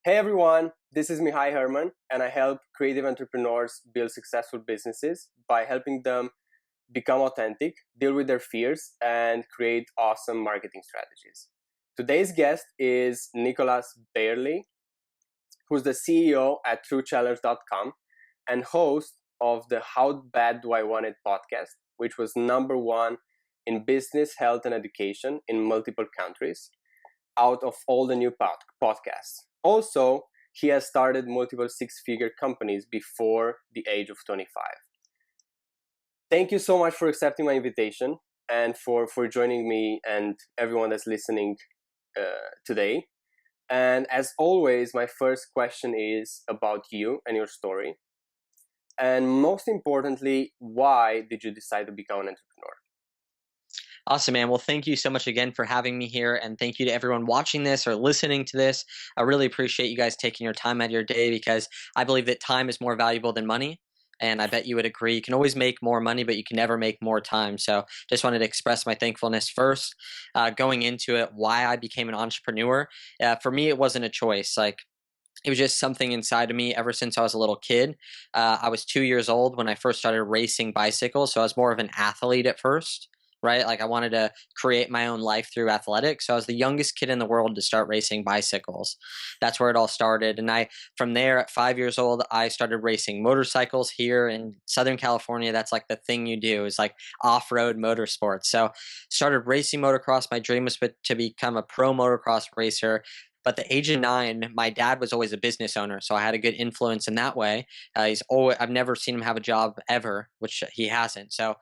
Hey everyone, this is Mihai Herman, and I help creative entrepreneurs build successful businesses by helping them become authentic, deal with their fears, and create awesome marketing strategies. Today's guest is Nicholas Bayerle, who's the CEO at TrueChallenge.com and host of the How Bad Do I Want It podcast, which was number one in business, health, and education in multiple countries out of all the new podcasts. Also, he has started multiple six-figure companies before the age of 25. Thank you so much for accepting my invitation and for joining me and everyone that's listening today. And as always, my first question is about you and your story. And most importantly, why did you decide to become an entrepreneur? Awesome, man. Well, thank you so much again for having me here. And thank you to everyone watching this or listening to this. I really appreciate you guys taking your time out of your day because I believe that time is more valuable than money. And I bet you would agree. You can always make more money, but you can never make more time. So just wanted to express my thankfulness first. Going into it, why I became an entrepreneur. For me, it wasn't a choice. It was just something inside of me ever since I was a little kid. I was 2 years old when I first started racing bicycles. So I was more of an athlete at first, right? Like I wanted to create my own life through athletics. So I was the youngest kid in the world to start racing bicycles. That's where it all started. And from there at 5 years old, I started racing motorcycles here in Southern California. That's like the thing you do is like off-road motorsports. So started racing motocross. My dream was to become a pro motocross racer. But the age of 9, my dad was always a business owner, so I had a good influence in that way. I've never seen him have a job ever, which he hasn't. So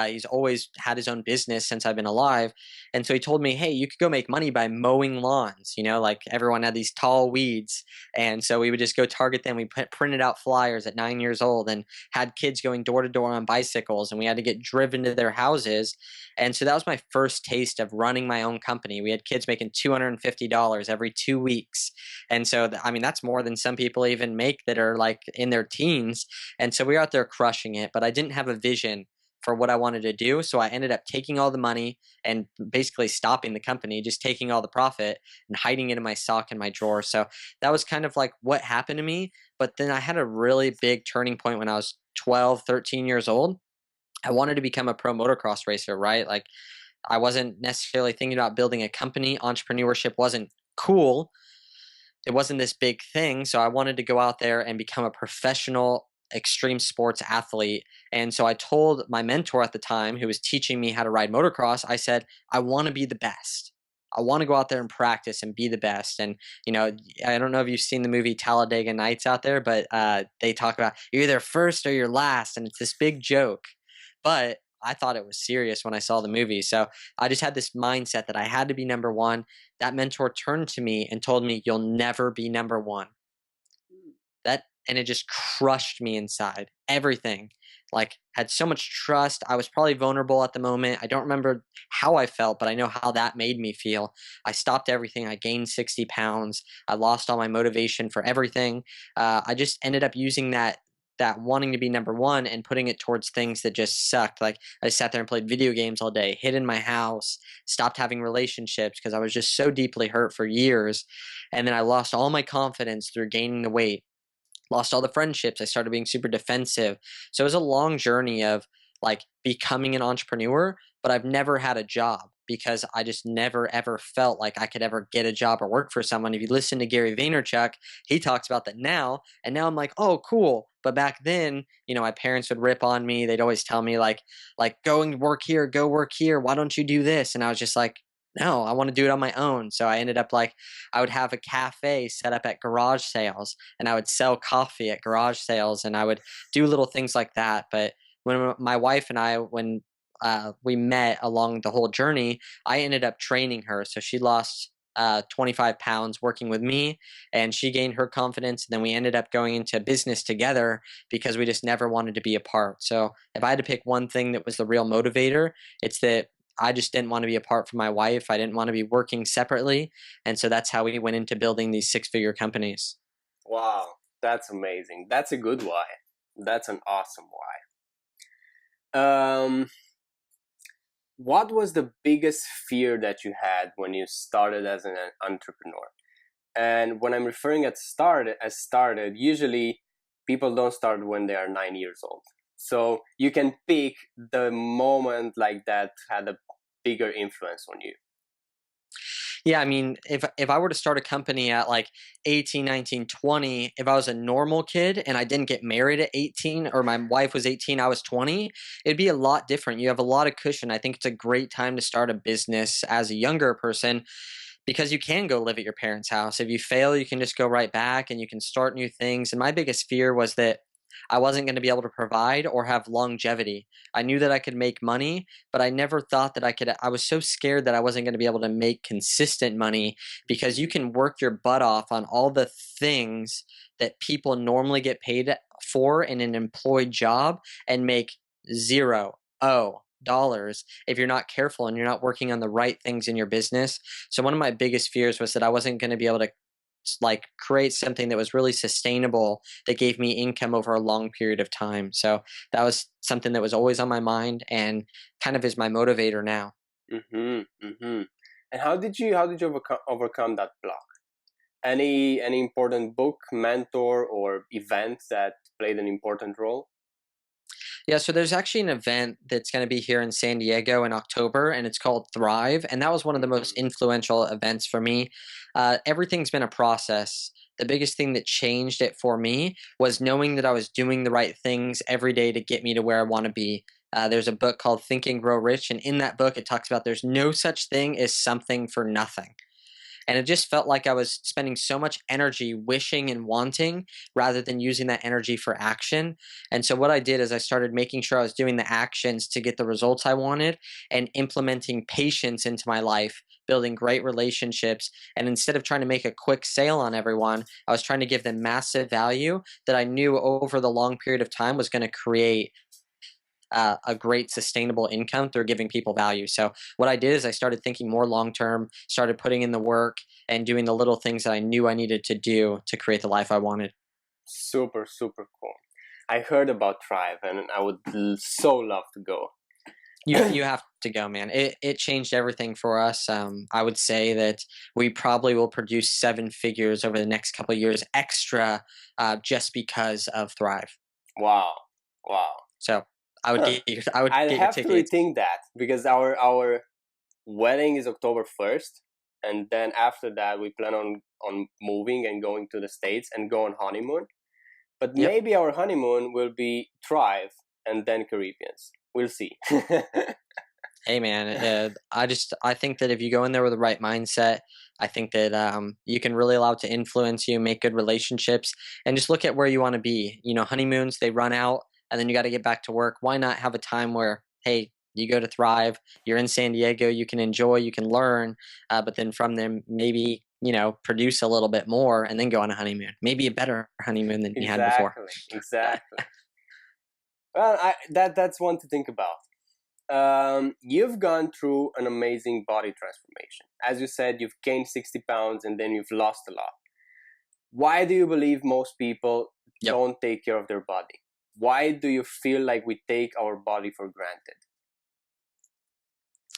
he's always had his own business since I've been alive. And so he told me, hey, you could go make money by mowing lawns. Like everyone had these tall weeds. And so we would just go target them. We printed out flyers at 9 years old and had kids going door to door on bicycles. And we had to get driven to their houses. And so that was my first taste of running my own company. We had kids making $250 every 2 weeks. And so, that's more than some people even make that are like in their teens. And so we were out there crushing it, but I didn't have a vision for what I wanted to do. So I ended up taking all the money and basically stopping the company, just taking all the profit and hiding it in my sock in my drawer. So that was kind of like what happened to me. But then I had a really big turning point when I was 12, 13 years old. I wanted to become a pro motocross racer, right? Like I wasn't necessarily thinking about building a company. Entrepreneurship wasn't cool. It wasn't this big thing. So I wanted to go out there and become a professional extreme sports athlete. And so I told my mentor at the time, who was teaching me how to ride motocross, I said, I want to be the best. I want to go out there and practice and be the best. And, I don't know if you've seen the movie Talladega Nights out there, but they talk about you're either first or you're last. And it's this big joke. But I thought it was serious when I saw the movie. So I just had this mindset that I had to be number one. That mentor turned to me and told me, you'll never be number one. And it just crushed me inside. Everything. Like, had so much trust. I was probably vulnerable at the moment. I don't remember how I felt, but I know how that made me feel. I stopped everything. I gained 60 pounds. I lost all my motivation for everything. I just ended up using that wanting to be number one and putting it towards things that just sucked. Like I sat there and played video games all day, hid in my house, stopped having relationships because I was just so deeply hurt for years. And then I lost all my confidence through gaining the weight, lost all the friendships. I started being super defensive. So it was a long journey of like becoming an entrepreneur, but I've never had a job because I just never ever felt like I could ever get a job or work for someone. If you listen to Gary Vaynerchuk, he talks about that now. And now I'm like, oh, cool. But back then, my parents would rip on me. They'd always tell me like go and work here, go work here. Why don't you do this? And I was just like, no, I want to do it on my own. So I ended up I would have a cafe set up at garage sales and I would sell coffee at garage sales and I would do little things like that. But when my wife and I, when we met along the whole journey, I ended up training her. So she lost 25 pounds working with me and she gained her confidence. And then we ended up going into business together because we just never wanted to be apart. So if I had to pick one thing that was the real motivator, it's that I just didn't want to be apart from my wife. I didn't want to be working separately. And so that's how we went into building these six-figure companies. Wow, that's amazing. That's a good why. That's an awesome why. What was the biggest fear that you had when you started as an entrepreneur? And when I'm referring at started, usually people don't start when they are 9 years old. So you can pick the moment like that had a bigger influence on you. Yeah, I mean, if I were to start a company at like 18, 19, 20, if I was a normal kid and I didn't get married at 18 or my wife was 18, I was 20, it'd be a lot different. You have a lot of cushion. I think it's a great time to start a business as a younger person because you can go live at your parents' house. If you fail, you can just go right back and you can start new things. And my biggest fear was that I wasn't going to be able to provide or have longevity. I knew that I could make money, but I never thought that I could. I was so scared that I wasn't going to be able to make consistent money because you can work your butt off on all the things that people normally get paid for in an employed job and make zero, dollars if you're not careful and you're not working on the right things in your business. So one of my biggest fears was that I wasn't going to be able to like create something that was really sustainable that gave me income over a long period of time. So that was something that was always on my mind and kind of is my motivator now. Mm-hmm, mm-hmm. And how did you overcome that block? Any important book, mentor, or event that played an important role? Yeah, so there's actually an event that's going to be here in San Diego in October, and it's called Thrive. And that was one of the most Mm-hmm. influential events for me. Everything's been a process. The biggest thing that changed it for me was knowing that I was doing the right things every day to get me to where I want to be. There's a book called Think and Grow Rich, and in that book, it talks about there's no such thing as something for nothing. And it just felt like I was spending so much energy wishing and wanting rather than using that energy for action. And so what I did is I started making sure I was doing the actions to get the results I wanted and implementing patience into my life, building great relationships. And instead of trying to make a quick sale on everyone, I was trying to give them massive value that I knew over the long period of time was going to create a great sustainable income through giving people value. So what I did is I started thinking more long term, started putting in the work and doing the little things that I knew I needed to do to create the life I wanted. Super, super cool. I heard about Thrive, and I would so love to go. You have to go, man. It changed everything for us. I would say that we probably will produce seven figures over the next couple of years extra, just because of Thrive. Wow, wow. So Huh. I would I'll get your have to tickets. rethink that because our wedding is October 1st, and then after that we plan on moving and going to the States and go on honeymoon. But Yep. maybe our honeymoon will be Thrive and then Caribbeans. We'll see. Hey man, I think that if you go in there with the right mindset, I think that you can really allow it to influence you, make good relationships, and just look at where you want to be. You know, honeymoons they run out, and then you got to get back to work. Why not have a time where hey, you go to Thrive, you're in San Diego, you can enjoy, you can learn, but then from them maybe produce a little bit more, and then go on a honeymoon, maybe a better honeymoon than you had before. Exactly, exactly. Well, that's one to think about. You've gone through an amazing body transformation. As you said, you've gained 60 pounds and then you've lost a lot. Why do you believe most people Yep. don't take care of their body? Why do you feel like we take our body for granted?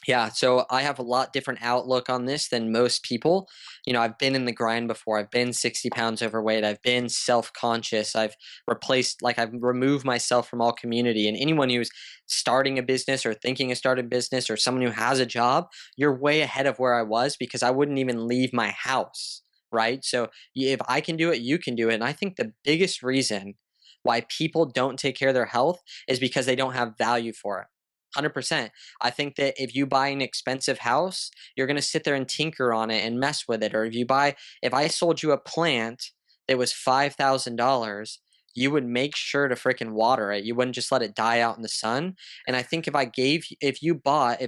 Yeah, so I have a lot different outlook on this than most people. You know, I've been in the grind before. I've been 60 pounds overweight. I've been self-conscious. I've removed myself from all community. And anyone who's starting a business or thinking of starting a business or someone who has a job, you're way ahead of where I was because I wouldn't even leave my house, right? So if I can do it, you can do it. And I think the biggest reason why people don't take care of their health is because they don't have value for it. 100%. I think that if you buy an expensive house, you're going to sit there and tinker on it and mess with it. Or if I sold you a plant that was $5,000, you would make sure to freaking water it. You wouldn't just let it die out in the sun. And I think if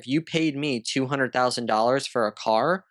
you paid me $200,000 for a car,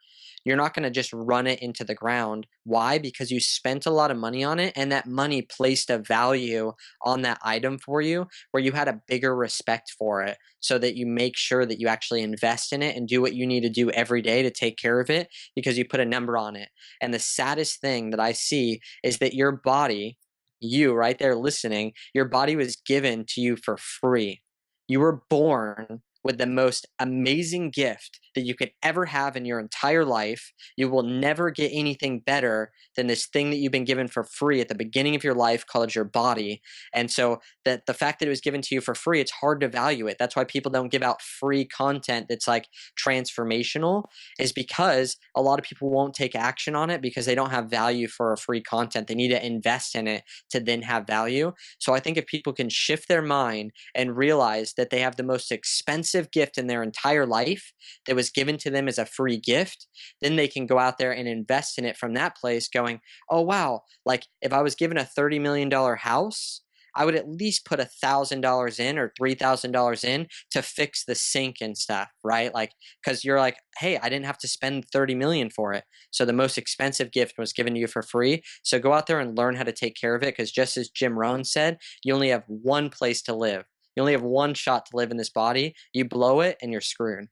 you're not going to just run it into the ground. Why? Because you spent a lot of money on it and that money placed a value on that item for you where you had a bigger respect for it so that you make sure that you actually invest in it and do what you need to do every day to take care of it because you put a number on it. And the saddest thing that I see is that your body, you right there listening, your body was given to you for free. You were born with the most amazing gift that you could ever have in your entire life. You will never get anything better than this thing that you've been given for free at the beginning of your life called your body. And so that the fact that it was given to you for free, it's hard to value it. That's why people don't give out free content that's like transformational, is because a lot of people won't take action on it because they don't have value for a free content. They need to invest in it to then have value. So I think if people can shift their mind and realize that they have the most expensive gift in their entire life that was given to them as a free gift, then they can go out there and invest in it from that place going, oh, wow, like if I was given a $30 million house, I would at least put $1,000 in or $3,000 in to fix the sink and stuff, right? Like, because you're like, hey, I didn't have to spend 30 million for it. So the most expensive gift was given to you for free. So go out there and learn how to take care of it. Because just as Jim Rohn said, you only have one place to live. You only have one shot to live in this body. You blow it and you're screwed.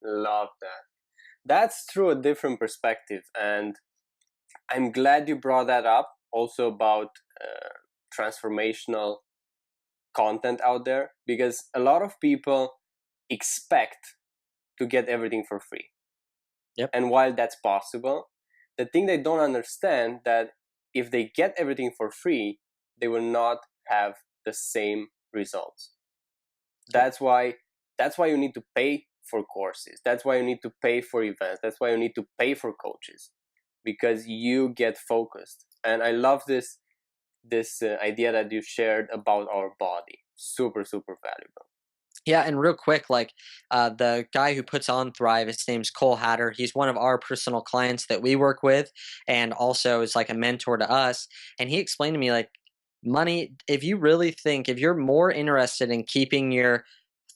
Love that. That's through a different perspective. And I'm glad you brought that up also about transformational content out there, because a lot of people expect to get everything for free. Yep. And while that's possible, the thing they don't understand that if they get everything for free, they will not have the same results. That's why you need to pay for courses. That's why you need to pay for events. That's why you need to pay for coaches, because you get focused. And I love this idea that you shared about our body. Super, super valuable. Yeah, and real quick, like the guy who puts on Thrive, his name's Cole Hatter. He's one of our personal clients that we work with, and also is like a mentor to us. And he explained to me, like, money, if you really think, if you're more interested in keeping your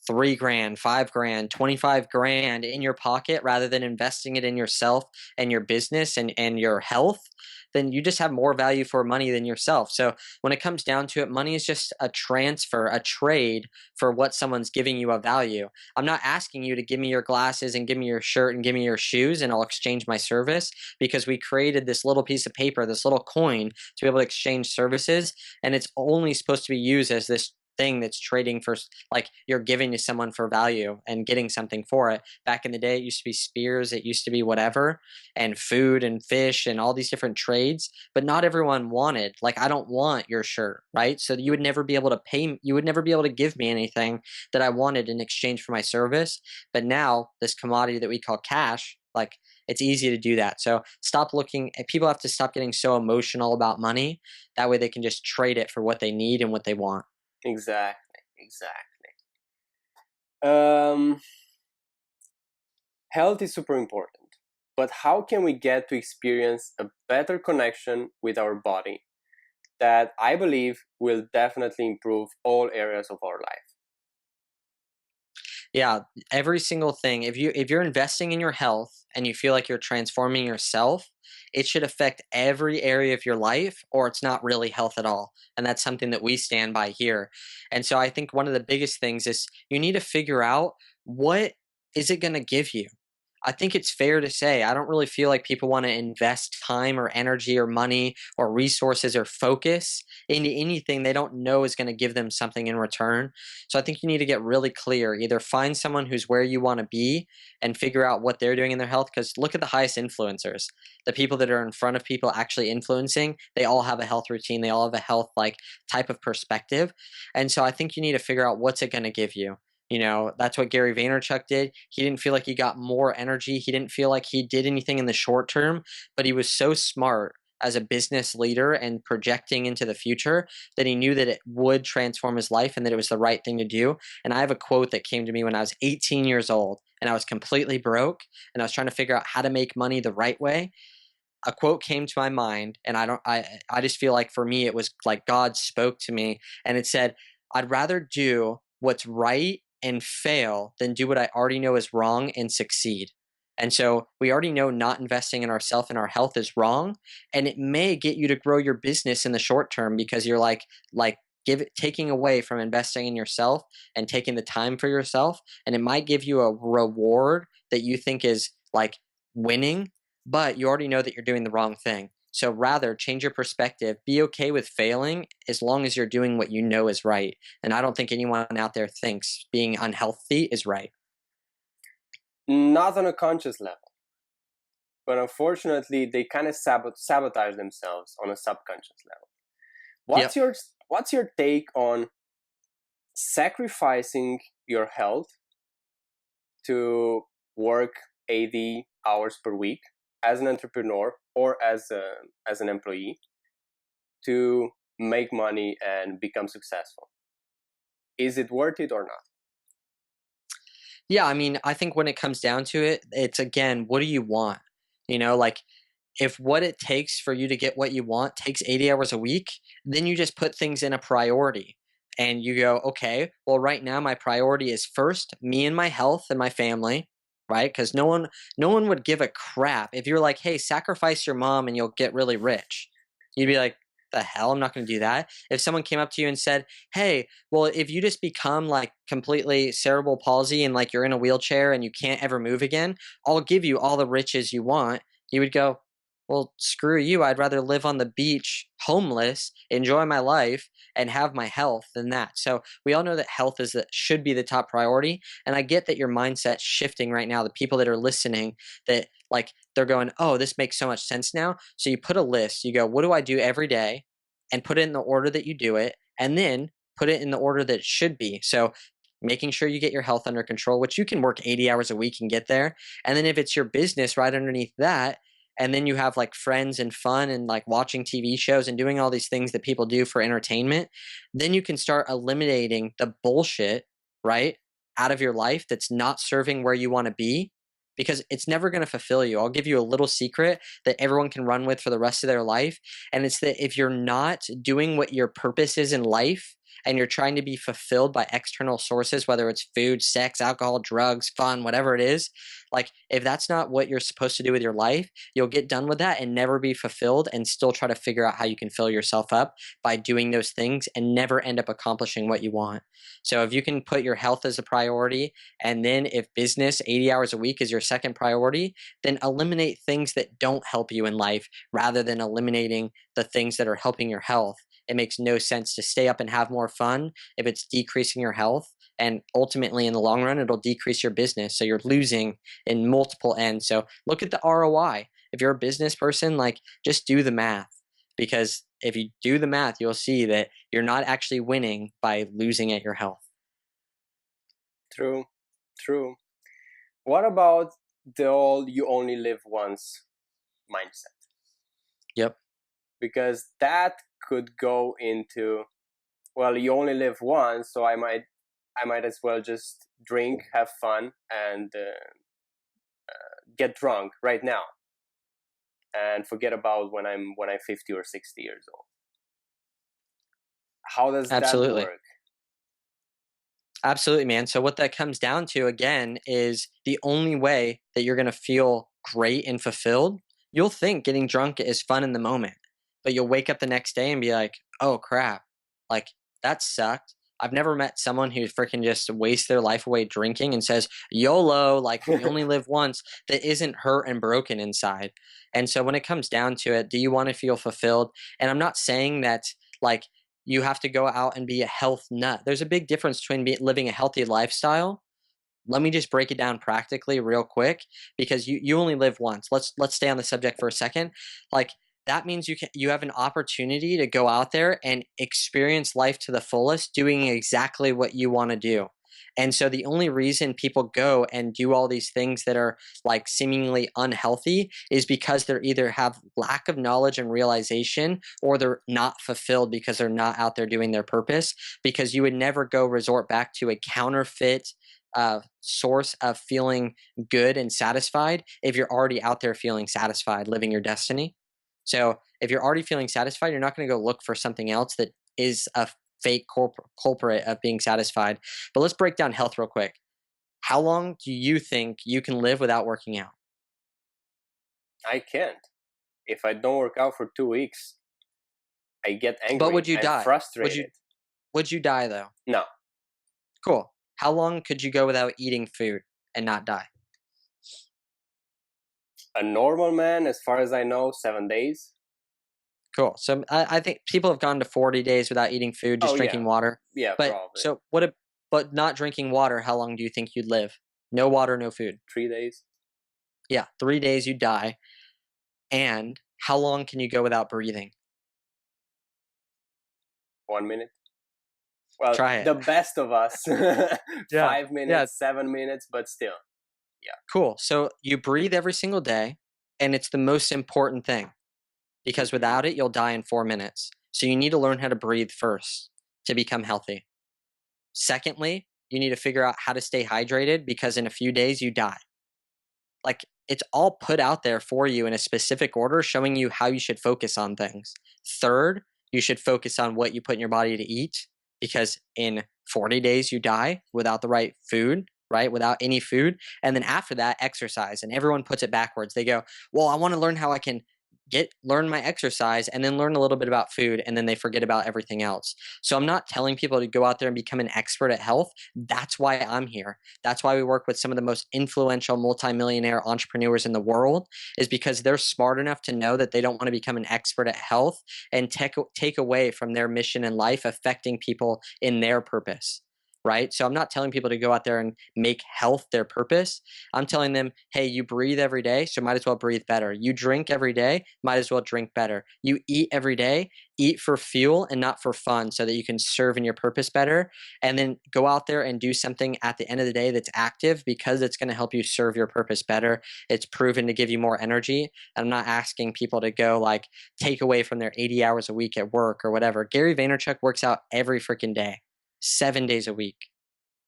3 grand, 5 grand, 25 grand in your pocket rather than investing it in yourself and your business and your health, then you just have more value for money than yourself. So when it comes down to it, money is just a transfer, a trade for what someone's giving you a value. I'm not asking you to give me your glasses and give me your shirt and give me your shoes and I'll exchange my service, because we created this little piece of paper, this little coin to be able to exchange services. And it's only supposed to be used as this thing that's trading for, like, you're giving to someone for value and getting something for it. Back in the day, it used to be spears, it used to be whatever, and food and fish and all these different trades, but not everyone wanted, like, I don't want your shirt, right? So you would never be able to pay, you would never be able to give me anything that I wanted in exchange for my service. But now this commodity that we call cash, like, it's easy to do that. So stop looking, people have to stop getting so emotional about money. That way they can just trade it for what they need and what they want. Exactly. Health is super important, but how can we get to experience a better connection with our body that I believe will definitely improve all areas of our life? Yeah, every single thing. If you're investing in your health and you feel like you're transforming yourself, it should affect every area of your life, or it's not really health at all. And that's something that we stand by here. And so I think one of the biggest things is you need to figure out, what is it going to give you? I think it's fair to say I don't really feel like people want to invest time or energy or money or resources or focus into anything they don't know is going to give them something in return. So I think you need to get really clear. Either find someone who's where you want to be and figure out what they're doing in their health. Because look at the highest influencers, the people that are in front of people actually influencing, they all have a health routine. They all have a health like type of perspective. And so I think you need to figure out, what's it going to give you. You know, that's what Gary Vaynerchuk did. He didn't feel like he got more energy. He didn't feel like he did anything in the short term, but he was so smart as a business leader and projecting into the future that he knew that it would transform his life and that it was the right thing to do. And I have a quote that came to me when I was 18 years old and I was completely broke and I was trying to figure out how to make money the right way. A quote came to my mind, and I just feel like for me it was like God spoke to me, and it said, I'd rather do what's right and fail than do what I already know is wrong and succeed. And so we already know not investing in ourselves and our health is wrong, and it may get you to grow your business in the short term because you're like taking away from investing in yourself and taking the time for yourself, and it might give you a reward that you think is like winning, but you already know that you're doing the wrong thing. So rather change your perspective, be okay with failing as long as you're doing what you know is right. And I don't think anyone out there thinks being unhealthy is right. Not on a conscious level, but unfortunately, they kind of sabotage themselves on a subconscious level. What's Yep. your What's your take on sacrificing your health to work 80 hours per week as an entrepreneur or as an employee to make money and become successful? Is it worth it or not? Yeah, I mean, I think when it comes down to it, it's again, what do you want? Like if what it takes for you to get what you want takes 80 hours a week, then you just put things in a priority. And you go, okay, well, right now my priority is first me and my health and my family, right? Because no one would give a crap if you're like, hey, sacrifice your mom and you'll get really rich. You'd be like, the hell, I'm not going to do that. If someone came up to you and said, hey, well, if you just become like completely cerebral palsy and like you're in a wheelchair and you can't ever move again, I'll give you all the riches you want. You would go, well, screw you. I'd rather live on the beach homeless, enjoy my life, and have my health than that. So we all know that health should be the top priority. And I get that your mindset's shifting right now. The people that are listening, that like they're going, oh, this makes so much sense now. So you put a list. You go, what do I do every day? And put it in the order that you do it, and then put it in the order that it should be. So making sure you get your health under control, which you can work 80 hours a week and get there. And then if it's your business right underneath that, and then you have like friends and fun and like watching TV shows and doing all these things that people do for entertainment, then you can start eliminating the bullshit, right, out of your life that's not serving where you want to be, because it's never going to fulfill you. I'll give you a little secret that everyone can run with for the rest of their life. And it's that if you're not doing what your purpose is in life, and you're trying to be fulfilled by external sources, whether it's food, sex, alcohol, drugs, fun, whatever it is, like if that's not what you're supposed to do with your life, you'll get done with that and never be fulfilled and still try to figure out how you can fill yourself up by doing those things and never end up accomplishing what you want. So if you can put your health as a priority, and then if business 80 hours a week is your second priority, then eliminate things that don't help you in life rather than eliminating the things that are helping your health. It makes no sense to stay up and have more fun if it's decreasing your health. And ultimately, in the long run, it'll decrease your business. So you're losing in multiple ends. So look at the ROI. If you're a business person, like just do the math. Because if you do the math, you'll see that you're not actually winning by losing at your health. True, true. What about the all you only live once mindset? Yep. Because that could go into, well, you only live once, so I might as well just drink, have fun, and get drunk right now, and forget about when I'm 50 or 60 years old. How does that Absolutely. work? Absolutely, man. So what that comes down to again is the only way that you're going to feel great and fulfilled. You'll think getting drunk is fun in the moment, but you'll wake up the next day and be like, "Oh crap. Like that sucked." I've never met someone who freaking just wastes their life away drinking and says, "YOLO, like you only live once," that isn't hurt and broken inside. And so when it comes down to it, do you want to feel fulfilled? And I'm not saying that like you have to go out and be a health nut. There's a big difference between living a healthy lifestyle. Let me just break it down practically real quick, because you only live once. Let's stay on the subject for a second. Like that means you have an opportunity to go out there and experience life to the fullest, doing exactly what you want to do. And so the only reason people go and do all these things that are like seemingly unhealthy is because they're either have lack of knowledge and realization, or they're not fulfilled because they're not out there doing their purpose. Because you would never go resort back to a counterfeit source of feeling good and satisfied if you're already out there feeling satisfied, living your destiny. So if you're already feeling satisfied, you're not going to go look for something else that is a fake culprit of being satisfied. But let's break down health real quick. How long do you think you can live without working out? I can't. If I don't work out for 2 weeks, I get But angry would you and die? frustrated. Would you die though? No, Cool. How long could you go without eating food and not die? a normal man, as far as I know, 7 days. Cool. So I think people have gone to 40 days without eating food, Oh just yeah, drinking water. yeah, But probably. so but not drinking water, how long do you think you'd live? No water, no food. 3 days. Yeah, 3 days you die. And how long can you go without breathing? 1 minute. Well, Try it. the best of us. Yeah. 5 minutes, Yeah. 7 minutes, but still. Yeah. Cool. So you breathe every single day, and it's the most important thing because Hmm. without it, you'll die in 4 minutes. So you need to learn how to breathe first to become healthy. Secondly, you need to figure out how to stay hydrated because in a few days you die. Like it's all put out there for you in a specific order, showing you how you should focus on things. Third, you should focus on what you put in your body to eat because in 40 days you die without the right food, right? Without any food. And then after that, exercise. And everyone puts it backwards. They go, well, I want to learn how I can learn my exercise and then learn a little bit about food, and then they forget about everything else. So I'm not telling people to go out there and become an expert at health. That's why I'm here. That's why we work with some of the most influential multimillionaire entrepreneurs in the world, is because they're smart enough to know that they don't want to become an expert at health and take away from their mission in life, affecting people in their purpose. Right. So I'm not telling people to go out there and make health their purpose. I'm telling them, hey, you breathe every day, so might as well breathe better. You drink every day, might as well drink better. You eat every day, eat for fuel and not for fun so that you can serve in your purpose better. And then go out there and do something at the end of the day that's active because it's going to help you serve your purpose better. It's proven to give you more energy. And I'm not asking people to go like take away from their 80 hours a week at work or whatever. Gary Vaynerchuk works out every freaking day, 7 days a week.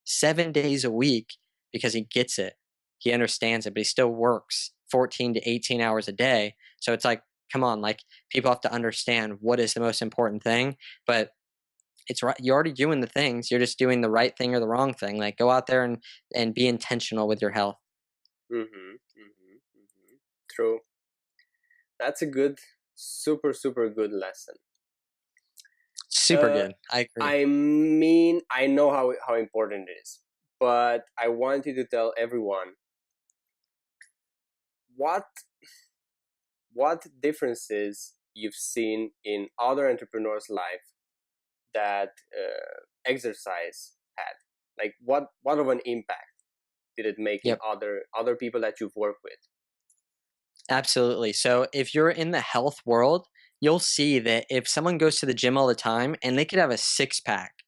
7 days a week because he gets it. He understands it, but he still works 14 to 18 hours a day. So it's like, come on, like people have to understand what is the most important thing. But it's right. You're already doing the things. You're just doing the right thing or the wrong thing. Like go out there and be intentional with your health. Hmm. Hmm. Hmm. True. That's a good, super, super good lesson. Super Uh, good. I agree. I mean, I know how important it is, but I want you to tell everyone what differences you've seen in other entrepreneurs' life that exercise had. Like, what of an impact did it make in Yep. other people that you've worked with? Absolutely. So if you're in the health world, you'll see that if someone goes to the gym all the time and they could have a six pack,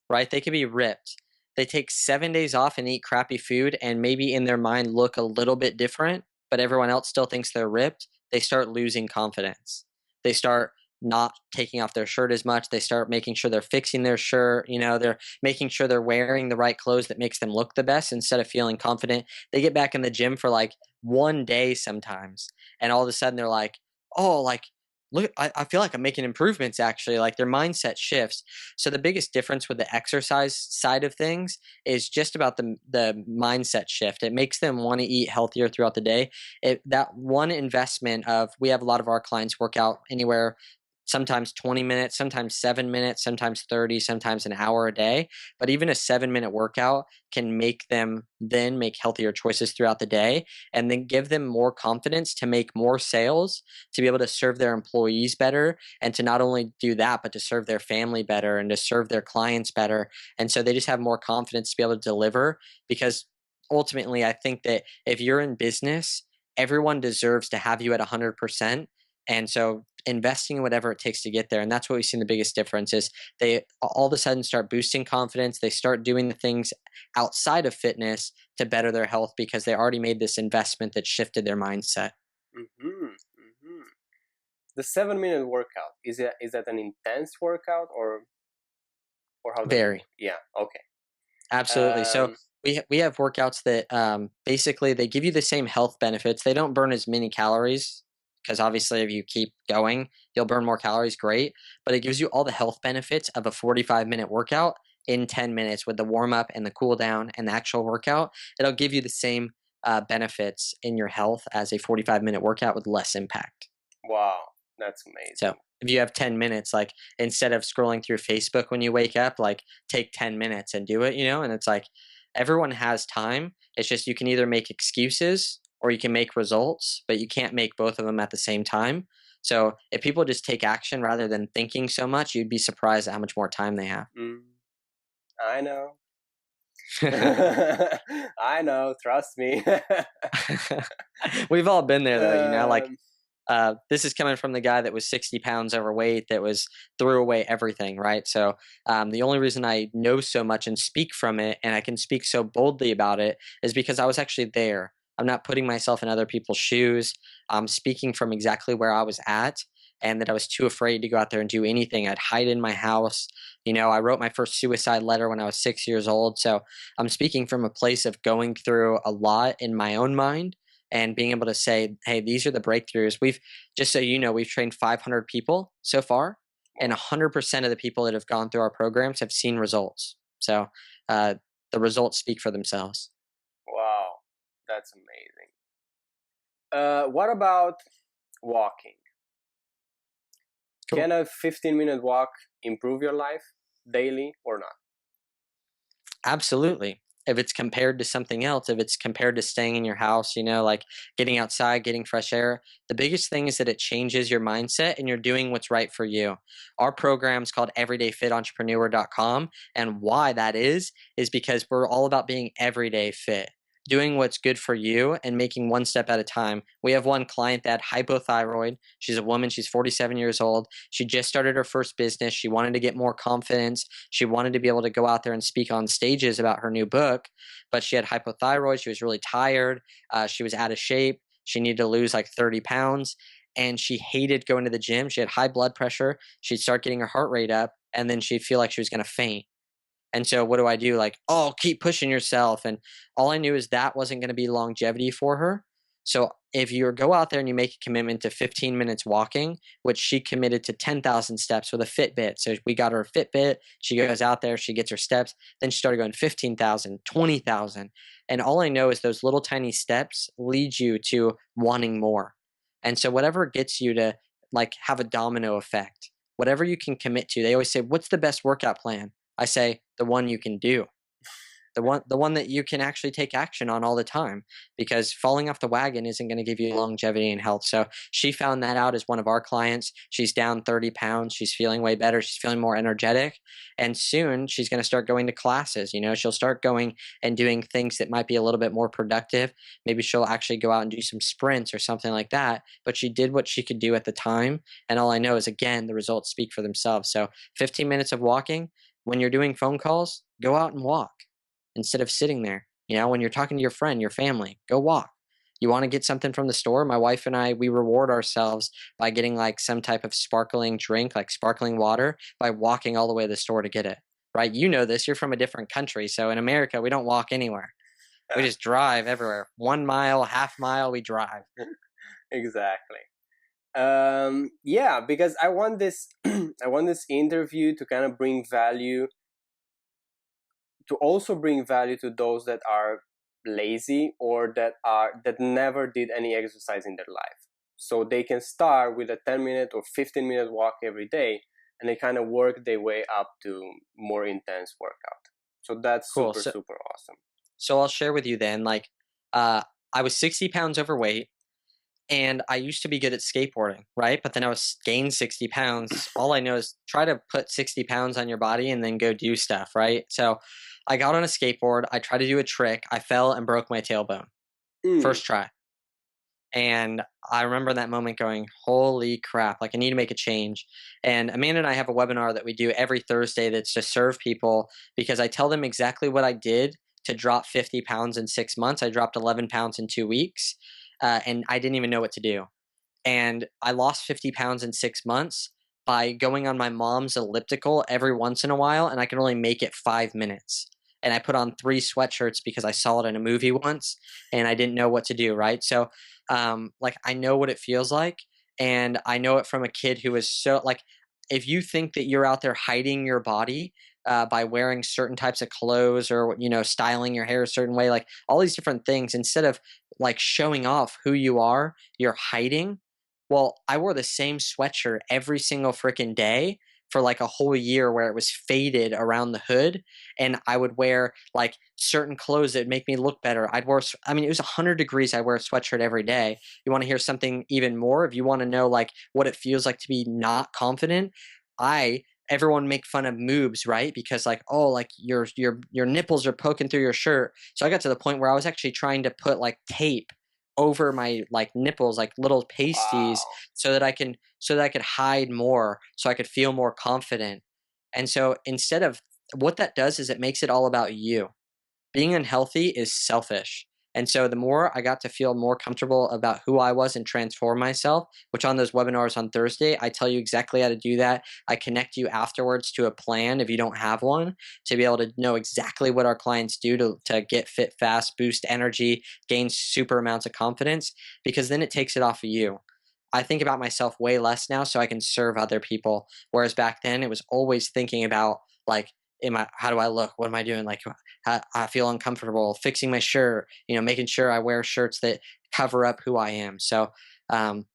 right? They could be ripped. They take 7 days off and eat crappy food and maybe in their mind look a little bit different, but everyone else still thinks they're ripped. They start losing confidence. They start not taking off their shirt as much. They start making sure they're fixing their shirt. They're making sure they're wearing the right clothes that makes them look the best instead of feeling confident. They get back in the gym for like one day sometimes. And all of a sudden they're like, oh, like, look, I feel like I'm making improvements actually. Like their mindset shifts. So the biggest difference with the exercise side of things is just about the mindset shift. It makes them want to eat healthier throughout the day. That one investment of we have a lot of our clients work out anywhere sometimes 20 minutes, sometimes 7 minutes, sometimes 30, sometimes an hour a day. But even a 7 minute workout can make them then make healthier choices throughout the day and then give them more confidence to make more sales, to be able to serve their employees better, and to not only do that, but to serve their family better and to serve their clients better. And so they just have more confidence to be able to deliver because ultimately, I think that if you're in business, everyone deserves to have you at 100%. And so investing in whatever it takes to get there. And that's what we've seen the biggest difference is they all of a sudden start boosting confidence. They start doing the things outside of fitness to better their health because they already made this investment that shifted their mindset. Hmm. Hmm. The 7 minute workout, is that an intense workout, or how does it Very. work? Yeah. Okay. Absolutely. So Um. we have workouts that basically they give you the same health benefits. They don't burn as many calories because obviously if you keep going, you'll burn more calories. Great, but it gives you all the health benefits of a 45-minute workout in 10 minutes with the warm up and the cool down and the actual workout. It'll give you the same benefits in your health as a 45-minute workout with less impact. Wow, that's So amazing. if you have 10 minutes, like instead of scrolling through Facebook when you wake up, like take 10 minutes and do it. And it's like everyone has time. It's just you can either make excuses or you can make results, but you can't make both of them at the same time. So if people just take action rather than thinking so much, you'd be surprised at how much more time they have. Mm, I know. I know, trust me. We've all been there though, you know, like um, this is coming from the guy that was 60 pounds overweight that was threw away everything, right? So the only reason I know so much and speak from it and I can speak so boldly about it is because I was actually there. I'm not putting myself in other people's shoes. I'm speaking from exactly where I was at and that I was too afraid to go out there and do anything. I'd hide in my house. You know, I wrote my first suicide letter when I was 6 years old. So I'm speaking from a place of going through a lot in my own mind and being able to say, hey, these are the breakthroughs. We've, just so you know, we've trained 500 people so far, and 100% of the people that have gone through our programs have seen results. So uh, the results speak for themselves. wow, that's amazing. What about walking? Cool. Can a 15-minute walk improve your life daily or not? Absolutely. If it's compared to something else, if it's compared to staying in your house, you know, like getting outside, getting fresh air, the biggest thing is that it changes your mindset and you're doing what's right for you. Our program is called everydayfitentrepreneur.com. And why that is because we're all about being everyday fit, doing what's good for you and making one step at a time. We have one client that had hypothyroid. She's a woman, she's 47 years old. She just started her first business. She wanted to get more confidence. She wanted to be able to go out there and speak on stages about her new book, but she had hypothyroid. She was really tired. She was out of shape. She needed to lose like 30 pounds. And she hated going to the gym. She had high blood pressure. She'd start getting her heart rate up, and then she'd feel like she was going to faint. And so what do I do? Like, oh, keep pushing yourself. And all I knew is that wasn't going to be longevity for her. So if you go out there and you make a commitment to 15 minutes walking, which she committed to 10,000 steps with a Fitbit. So we got her a Fitbit. She goes out there, she gets her steps. Then she started going 15,000, 20,000. And all I know is those little tiny steps lead you to wanting more. And so whatever gets you to like have a domino effect, whatever you can commit to, they always say, what's the best workout plan? I say the one you can do, the one that you can actually take action on all the time, because falling off the wagon isn't going to give you longevity and health. So she found that out as one of our clients. She's down 30 pounds. She's feeling way better. She's feeling more energetic. And soon she's going to start going to classes. You know, she'll start going and doing things that might be a little bit more productive. Maybe she'll actually go out and do some sprints or something like that. But she did what she could do at the time. And all I know is, again, the results speak for themselves. So 15 minutes of walking. When you're doing phone calls, go out and walk instead of sitting there. You know, when you're talking to your friend, your family, go walk. You want to get something from the store? My wife and I, we reward ourselves by getting like some type of sparkling drink, like sparkling water, by walking all the way to the store to get it. Right? You know this. You're from a different country. So in America, we don't walk anywhere. We just drive everywhere. 1 mile, half mile, we drive. Exactly. Yeah, because I want this I want this interview to kind of bring value, to also bring value to those that are lazy or that never did any exercise in their life, so they can start with a 10-minute or 15-minute walk every day, and they kind of work their way up to more intense workout. So that's Cool. super So super awesome. so I'll share with you then, like uh I was 60 pounds overweight. And I used to be good at skateboarding, right? But then I was gained 60 pounds. All I know is try to put 60 pounds on your body and then go do stuff, right? So I got on a skateboard. I tried to do a trick. I fell and broke my tailbone. Mm. First try. And I remember that moment going, holy crap, like I need to make a change. And Amanda and I have a webinar that we do every Thursday that's to serve people, because I tell them exactly what I did to drop 50 pounds in 6 months. I dropped 11 pounds in 2 weeks, and I didn't even know what to do. And I lost 50 pounds in 6 months by going on my mom's elliptical every once in a while, and I can only make it 5 minutes. And I put on 3 sweatshirts because I saw it in a movie once and I didn't know what to do, right? So, like, I know what it feels like. And I know it from a kid who is so, like, if you think that you're out there hiding your body by wearing certain types of clothes or, you know, styling your hair a certain way, like all these different things, instead of like showing off who you are, you're hiding. Well, I wore the same sweatshirt every single freaking day for like a whole year, where it was faded around the hood, and I would wear like certain clothes that make me look better. I mean, it was 100 degrees. I wear a sweatshirt every day. You want to hear something even more? If you want to know like what it feels like to be not confident, I everyone make fun of moobs, right? Because like, oh, like your nipples are poking through your shirt. So I got to the point where I was actually trying to put like tape over my like nipples, like little pasties, Wow. so that I could hide more, so I could feel more confident. And so instead of, what that does is it makes it all about you. Being unhealthy is selfish. And so the more I got to feel more comfortable about who I was and transform myself, which on those webinars on Thursday, I tell you exactly how to do that. I connect you afterwards to a plan if you don't have one, to be able to know exactly what our clients do to get fit fast, boost energy, gain super amounts of confidence, because then it takes it off of you. I think about myself way less now so I can serve other people. Whereas back then it was always thinking about like, how do I look? What am I doing? Like, I feel uncomfortable fixing my shirt, making sure I wear shirts that cover up who I am. So, um,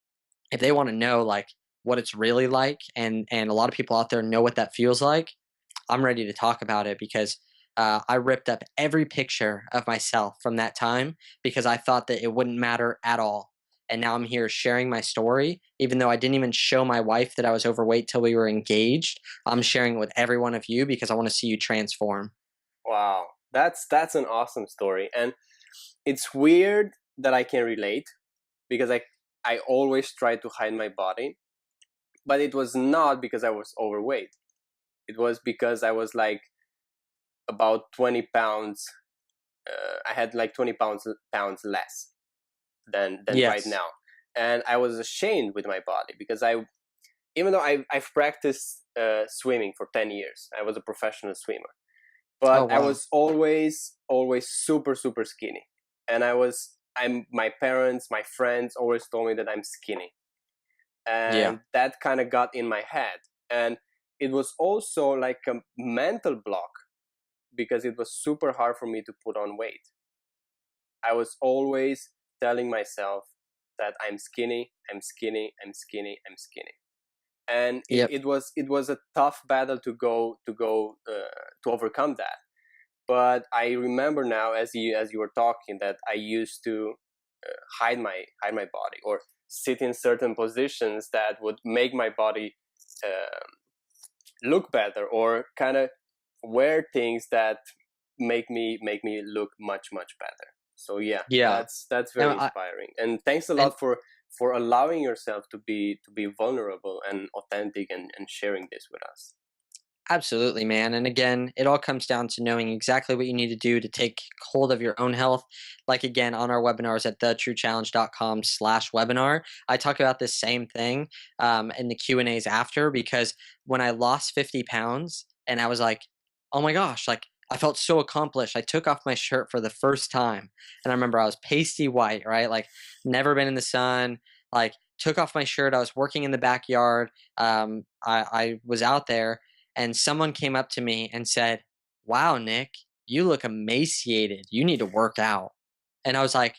if they want to know like what it's really like, and a lot of people out there know what that feels like, I'm ready to talk about it because I ripped up every picture of myself from that time because I thought that it wouldn't matter at all. And now I'm here sharing my story, even though I didn't even show my wife that I was overweight till we were engaged. I'm sharing it with every one of you because I want to see you transform. Wow. That's an awesome story. And it's weird that I can relate because I always try to hide my body, but it was not because I was overweight. It was because I was like about 20 pounds. I had like 20 pounds less than right Yes. now, and I was ashamed with my body because even though I've practiced swimming for 10 years, I was a professional swimmer, Oh, but I wow. was always super skinny, and my parents, my friends always told me that I'm skinny, Yeah. and that kind of got in my head, and it was also like a mental block because it was super hard for me to put on weight. I was always telling myself that I'm skinny, I'm skinny, I'm skinny, I'm skinny, and Yep. it was a tough battle to overcome that. But I remember now, as you were talking, that I used to hide my body or sit in certain positions that would make my body look better, or kind of wear things that make me look much better. So yeah, Yeah. that's And very inspiring, and thanks a and lot for allowing yourself to be vulnerable and authentic, and sharing this with us. Absolutely, man. And again, it all comes down to knowing exactly what you need to do to take hold of your own health. Like again, on our webinars at thetruechallenge.com/webinar, I talk about this same thing in the Q&As after, because when I lost 50 pounds and I was like, oh my gosh, like I felt so accomplished. I took off my shirt for the first time. And I remember I was pasty white, right? Like never been in the sun, like took off my shirt. I was working in the backyard. I was out there and someone came up to me and said, "Wow, Nick, you look emaciated. You need to work out." And I was like,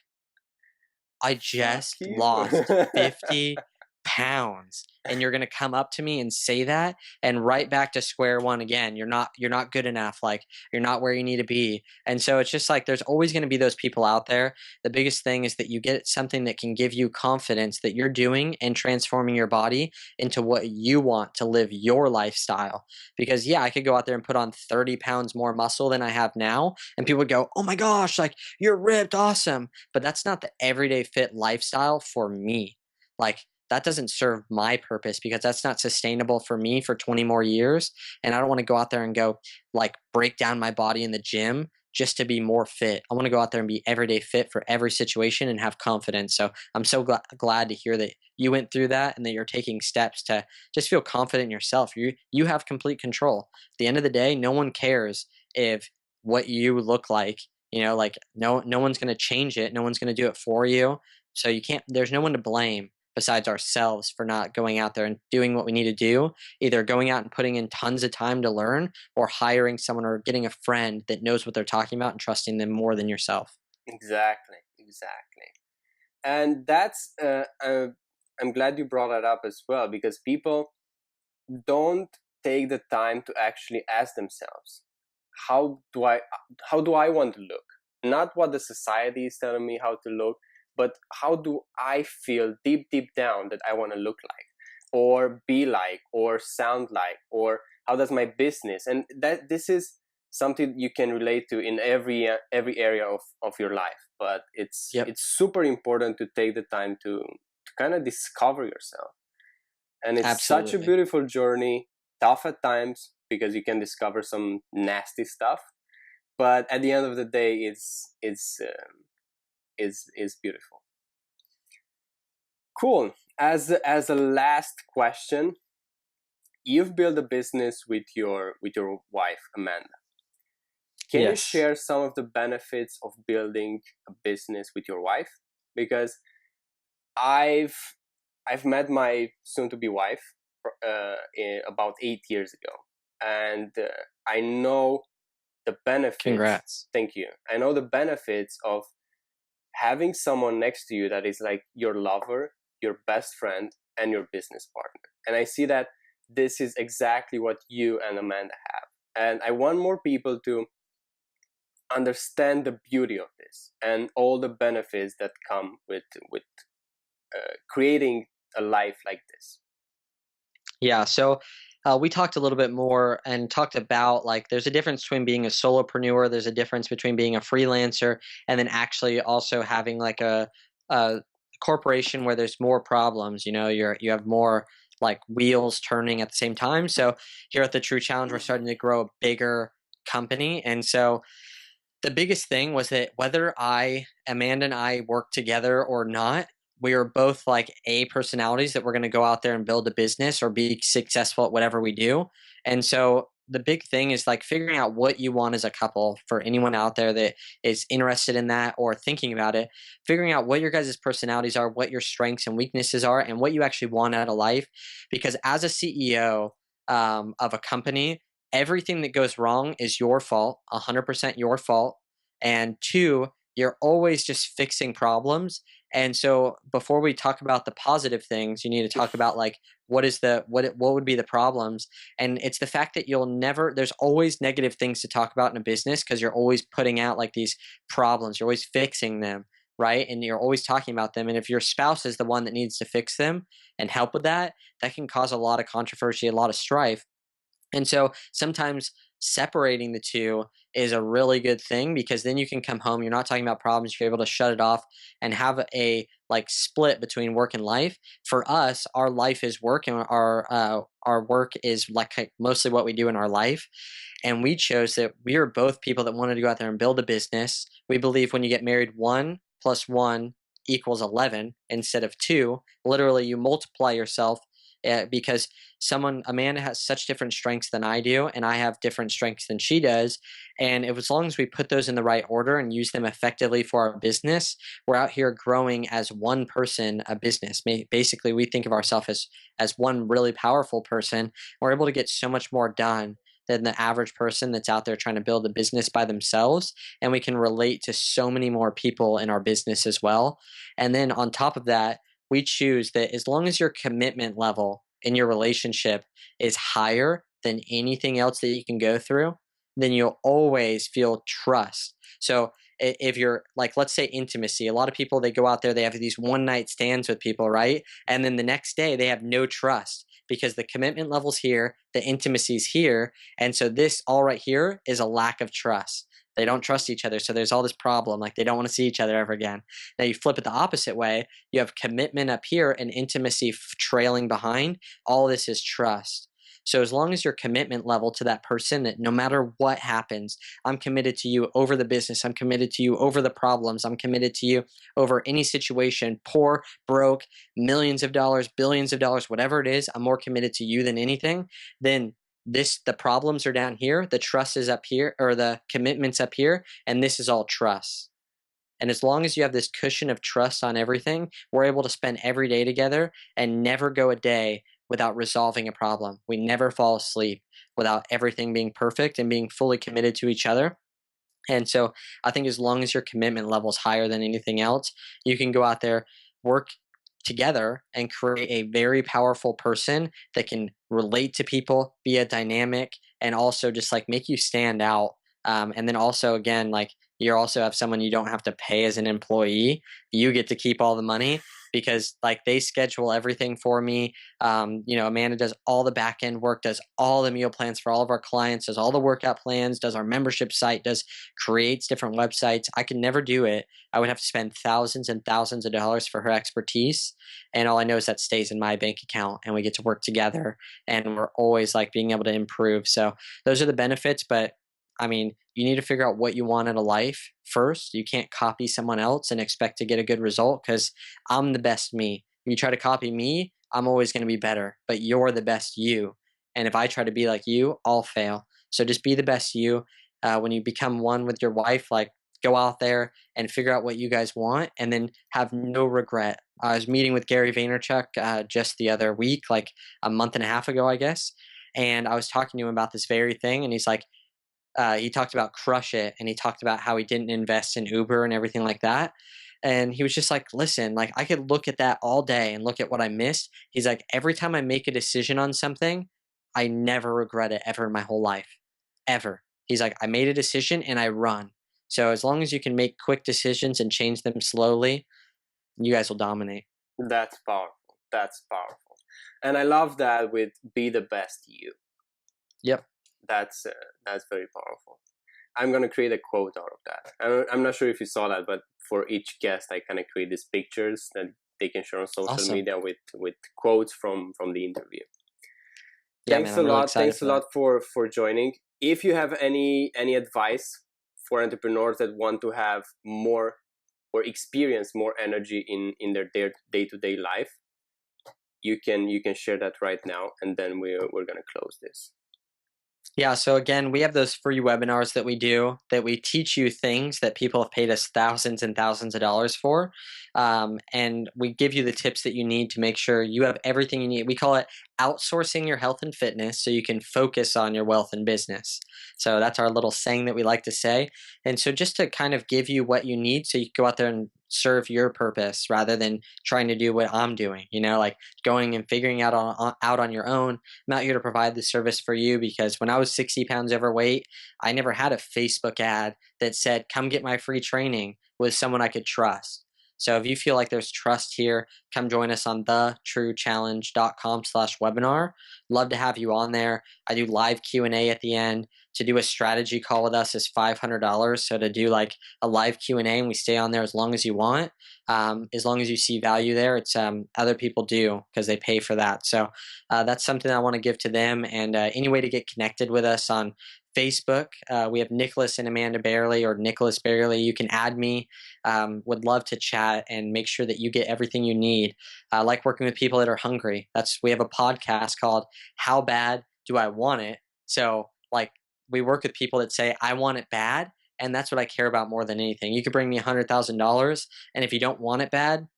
I Fuck just you. lost 50 pounds and you're going to come up to me and say that, and right back to square one again. You're not good enough, like you're not where you need to be. And so it's just like there's always going to be those people out there. The biggest thing is that you get something that can give you confidence that you're doing and transforming your body into what you want to live your lifestyle. Because yeah, I could go out there and put on 30 pounds more muscle than I have now and people would go, "Oh my gosh, like you're ripped, awesome." But that's not the everyday fit lifestyle for me. Like that doesn't serve my purpose because that's not sustainable for me for 20 more years. And I don't want to go out there and go like break down my body in the gym just to be more fit. I want to go out there and be everyday fit for every situation and have confidence. So I'm so glad to hear that you went through that and that you're taking steps to just feel confident in yourself. You have complete control. At the end of the day, no one cares if what you look like, like no one's going to change it, no one's going to do it for you. So you can't, there's no one to blame besides ourselves for not going out there and doing what we need to do, either going out and putting in tons of time to learn, or hiring someone or getting a friend that knows what they're talking about and trusting them more than yourself. Exactly. And I'm glad you brought that up as well, because people don't take the time to actually ask themselves, how do i how do I want to look? Not what the society is telling me how to look, but how do I feel deep down that I want to look like, or be like, or sound like, or how does my business, and that this is something you can relate to in every area of your life. But Yep. it's super important to take the time to kind of discover yourself. And it's such a Absolutely. beautiful journey, tough at times because you can discover some nasty stuff, but at the end of the day it's beautiful. Cool. As a last question, you've built a business with your wife, Amanda. Can you Yes. share some of the benefits of building a business with your wife? Because I've I've met my soon-to-be wife about 8 years ago, and I know the benefits. Congrats. Thank you. I know the benefits of having someone next to you that is like your lover, your best friend, and your business partner. And I see that this is exactly what you and Amanda have. And I want more people to understand the beauty of this and all the benefits that come with creating a life like this. Yeah. So we talked a little bit more and talked about like there's a difference between being a solopreneur, there's a difference between being a freelancer, and then actually also having like a corporation where there's more problems. You know, you have more like wheels turning at the same time. So here at the True Challenge, we're starting to grow a bigger company, and so the biggest thing was that whether Amanda and I work together or not, we are both like A personalities that we're going to go out there and build a business or be successful at whatever we do. And so the big thing is like figuring out what you want as a couple for anyone out there that is interested in that or thinking about it, figuring out what your guys' personalities are, what your strengths and weaknesses are, and what you actually want out of life. Because as a CEO of a company, everything that goes wrong is your fault, 100% your fault. And two, you're always just fixing problems. And so before we talk about the positive things, you need to talk about like what would be the problems. And it's the fact that there's always negative things to talk about in a business because you're always putting out like these problems. You're always fixing them, right? And you're always talking about them. And if your spouse is the one that needs to fix them and help with that, that can cause a lot of controversy, a lot of strife. And so sometimes separating the two is a really good thing because then you can come home, you're not talking about problems, you're able to shut it off and have a like split between work and life. For us, our life is work and our work is like mostly what we do in our life. And we chose that we are both people that wanted to go out there and build a business. We believe when you get married, 1 + 1 = 11 instead of 2. Literally, you multiply yourself because Amanda has such different strengths than I do, and I have different strengths than she does. And as long as we put those in the right order and use them effectively for our business, we're out here growing as one person, a business. Basically, we think of ourselves as one really powerful person. We're able to get so much more done than the average person that's out there trying to build a business by themselves. And we can relate to so many more people in our business as well. And then on top of that, we choose that as long as your commitment level in your relationship is higher than anything else that you can go through, then you'll always feel trust. So if you're like, let's say intimacy, a lot of people, they go out there, they have these one night stands with people, right? And then the next day they have no trust because the commitment level's here, the intimacy's here. And so this all right here is a lack of trust. They don't trust each other. So there's all this problem. Like they don't want to see each other ever again. Now you flip it the opposite way. You have commitment up here and intimacy trailing behind. All this is trust. So as long as your commitment level to that person, that no matter what happens, I'm committed to you over the business. I'm committed to you over the problems. I'm committed to you over any situation, poor, broke, millions of dollars, billions of dollars, whatever it is, I'm more committed to you than anything. Then the problems are down here, the trust is up here, or the commitment's up here, and this is all trust. And as long as you have this cushion of trust on everything, we're able to spend every day together and never go a day without resolving a problem. We never fall asleep without everything being perfect and being fully committed to each other. And so I think as long as your commitment level is higher than anything else, you can go out there, work together, and create a very powerful person that can relate to people, be a dynamic, and also just like make you stand out. And then also, again, like you also have someone you don't have to pay as an employee. You get to keep all the money. because like they schedule everything for me. Amanda does all the back end work, does all the meal plans for all of our clients, does all the workout plans, does our membership site, creates different websites. I could never do it. I would have to spend thousands and thousands of dollars for her expertise. And all I know is that stays in my bank account and we get to work together and we're always like being able to improve. So those are the benefits. But I mean, you need to figure out what you want in a life first. You can't copy someone else and expect to get a good result because I'm the best me. If you try to copy me, I'm always going to be better, but you're the best you. And if I try to be like you, I'll fail. So just be the best you. When you become one with your wife, like go out there and figure out what you guys want and then have no regret. I was meeting with Gary Vaynerchuk just the other week, like a month and a half ago, I guess. And I was talking to him about this very thing. And he's like, he talked about Crush It and he talked about how he didn't invest in Uber and everything like that. And he was just like, listen, like I could look at that all day and look at what I missed. He's like, every time I make a decision on something, I never regret it ever in my whole life, ever. He's like, I made a decision and I run. So as long as you can make quick decisions and change them slowly, you guys will dominate. That's powerful. That's powerful. And I love that with be the best you. Yep. That's very powerful. I'm gonna create a quote out of that. I'm not sure if you saw that, but for each guest, I kind of create these pictures that they can share on social media with quotes from the interview. Yeah, thanks man, a lot. Thanks for a lot for joining. If you have any advice for entrepreneurs that want to have more or experience more energy in their day-to-day life, you can share that right now, and then we're gonna close this. Yeah, so again, we have those free webinars that we do that we teach you things that people have paid us thousands and thousands of dollars for. And we give you the tips that you need to make sure you have everything you need. We call it outsourcing your health and fitness so you can focus on your wealth and business. So that's our little saying that we like to say. And so just to kind of give you what you need so you can go out there and serve your purpose rather than trying to do what I'm doing, like going and figuring out on your own. I'm out here to provide the service for you because when I was 60 pounds overweight, I never had a Facebook ad that said, come get my free training with someone I could trust. So if you feel like there's trust here, come join us on thetruechallenge.com/webinar. Love to have you on there. I do live Q&A at the end. To do a strategy call with us is $500. So to do like a live Q&A and we stay on there as long as you want, as long as you see value there, it's other people do because they pay for that. So that's something I want to give to them. And any way to get connected with us on Facebook, we have Nicholas and Amanda Bayerle or Nicholas Bayerle. You can add me. Would love to chat and make sure that you get everything you need. I like working with people that are hungry. We have a podcast called How Bad Do I Want It? So like we work with people that say, I want it bad. And that's what I care about more than anything. You could bring me $100,000. And if you don't want it bad,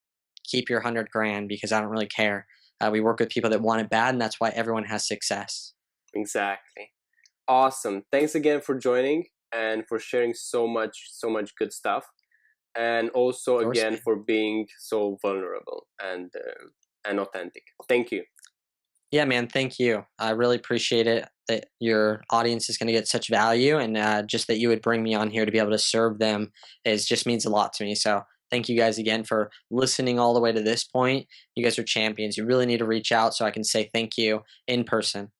keep your 100 grand because I don't really care. We work with people that want it bad. And that's why everyone has success. Exactly. Awesome. Thanks again for joining and for sharing so much good stuff. And also again for being so vulnerable and authentic. Thank you. Yeah, man. Thank you. I really appreciate it that your audience is going to get such value and just that you would bring me on here to be able to serve them just means a lot to me. So thank you guys again for listening all the way to this point. You guys are champions. You really need to reach out so I can say thank you in person.